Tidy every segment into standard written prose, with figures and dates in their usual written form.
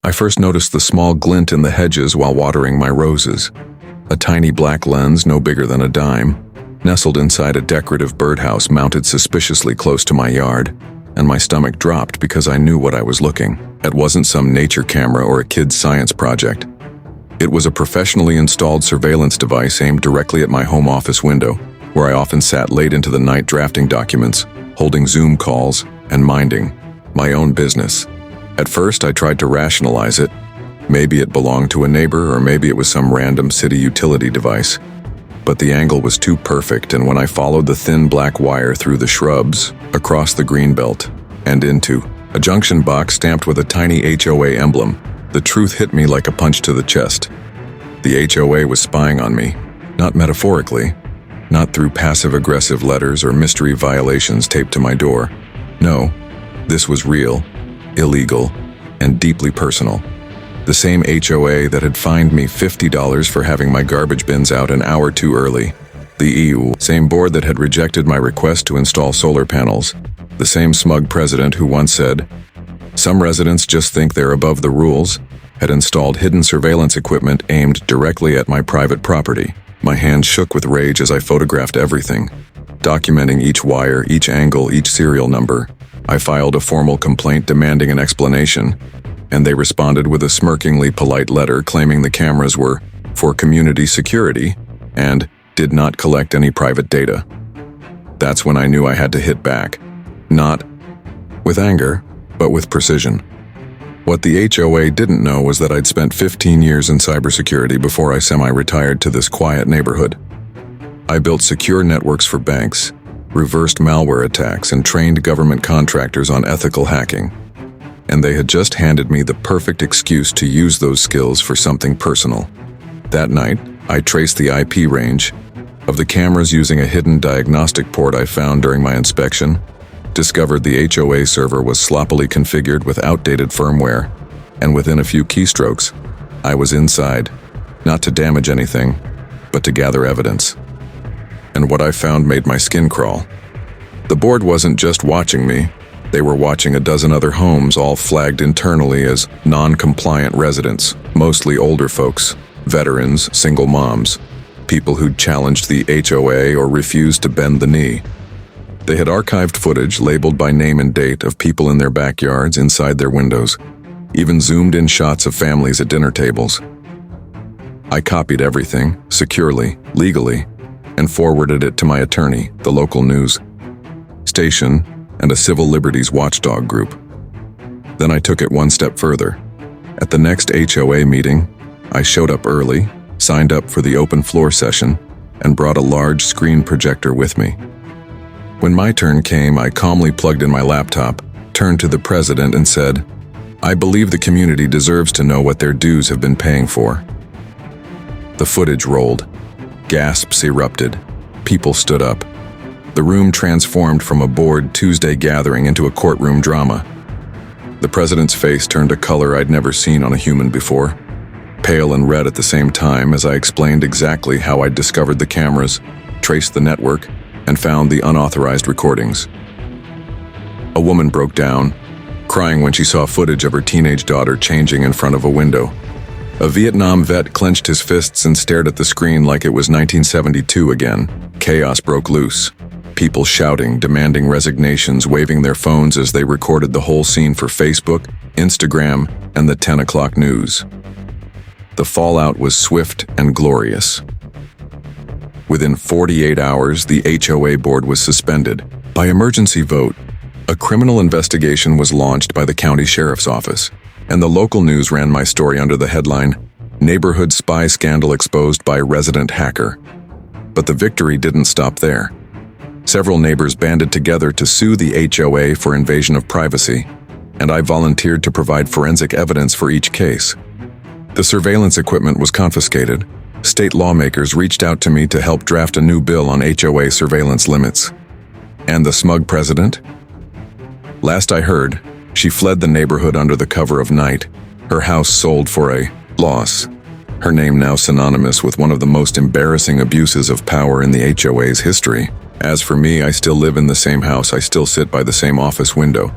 I first noticed the small glint in the hedges while watering my roses. A tiny black lens, no bigger than a dime, nestled inside a decorative birdhouse mounted suspiciously close to my yard, and my stomach dropped because I knew what I was looking. It wasn't some nature camera or a kid's science project. It was a professionally installed surveillance device aimed directly at my home office window, where I often sat late into the night drafting documents, holding Zoom calls, and minding my own business. At first, I tried to rationalize it. Maybe it belonged to a neighbor, or maybe it was some random city utility device. But the angle was too perfect, and when I followed the thin black wire through the shrubs, across the greenbelt, and into a junction box stamped with a tiny HOA emblem, the truth hit me like a punch to the chest. The HOA was spying on me, not metaphorically, not through passive-aggressive letters or mystery violations taped to my door. No, this was real, illegal, and deeply personal. The same HOA that had fined me $50 for having my garbage bins out an hour too early. The EU, same board that had rejected my request to install solar panels. The same smug president who once said, "Some residents just think they're above the rules," had installed hidden surveillance equipment aimed directly at my private property. My hands shook with rage as I photographed everything, documenting each wire, each angle, each serial number. I filed a formal complaint demanding an explanation, and they responded with a smirkingly polite letter claiming the cameras were for community security and did not collect any private data. That's when I knew I had to hit back, not with anger, but with precision. What the HOA didn't know was that I'd spent 15 years in cybersecurity before I semi-retired to this quiet neighborhood. I built secure networks for banks, reversed malware attacks, and trained government contractors on ethical hacking. And they had just handed me the perfect excuse to use those skills for something personal. That night, I traced the IP range of the cameras using a hidden diagnostic port I found during my inspection, discovered the HOA server was sloppily configured with outdated firmware, and within a few keystrokes, I was inside, not to damage anything, but to gather evidence. And what I found made my skin crawl. The board wasn't just watching me, they were watching a dozen other homes, all flagged internally as non-compliant residents, mostly older folks, veterans, single moms, people who'd challenged the HOA or refused to bend the knee. They had archived footage labeled by name and date of people in their backyards, inside their windows, even zoomed in shots of families at dinner tables. I copied everything, securely, legally, and forwarded it to my attorney, the local news station, and a civil liberties watchdog group. Then I took it one step further. At the next HOA meeting, I showed up early, signed up for the open floor session, and brought a large screen projector with me. When my turn came, I calmly plugged in my laptop, turned to the president and said, "I believe the community deserves to know what their dues have been paying for." The footage rolled. Gasps erupted. People stood up. The room transformed from a bored Tuesday gathering into a courtroom drama. The president's face turned a color I'd never seen on a human before, pale and red at the same time as I explained exactly how I'd discovered the cameras, traced the network, and found the unauthorized recordings. A woman broke down, crying when she saw footage of her teenage daughter changing in front of a window. A Vietnam vet clenched his fists and stared at the screen like it was 1972 again. Chaos broke loose. People shouting, demanding resignations, waving their phones as they recorded the whole scene for Facebook, Instagram, and the 10 o'clock news. The fallout was swift and glorious. Within 48 hours, the HOA board was suspended. By emergency vote, a criminal investigation was launched by the county sheriff's office, and the local news ran my story under the headline, "Neighborhood Spy Scandal Exposed by Resident Hacker." But the victory didn't stop there. Several neighbors banded together to sue the HOA for invasion of privacy, and I volunteered to provide forensic evidence for each case. The surveillance equipment was confiscated. State lawmakers reached out to me to help draft a new bill on HOA surveillance limits. And the smug president? Last I heard, she fled the neighborhood under the cover of night, her house sold for a loss. Her name now synonymous with one of the most embarrassing abuses of power in the HOA's history. As for me, I still live in the same house, I still sit by the same office window.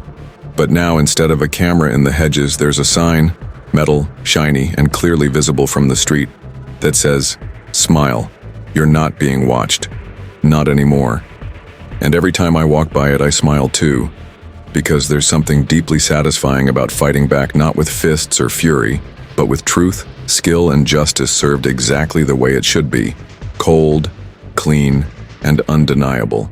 But now, instead of a camera in the hedges, there's a sign, "Don't Mess with My Privacy." metal, shiny, and clearly visible from the street, that says, "Smile, you're not being watched. Not anymore." And every time I walk by it, I smile too, because there's something deeply satisfying about fighting back not with fists or fury, but with truth, skill, and justice served exactly the way it should be: cold, clean, and undeniable.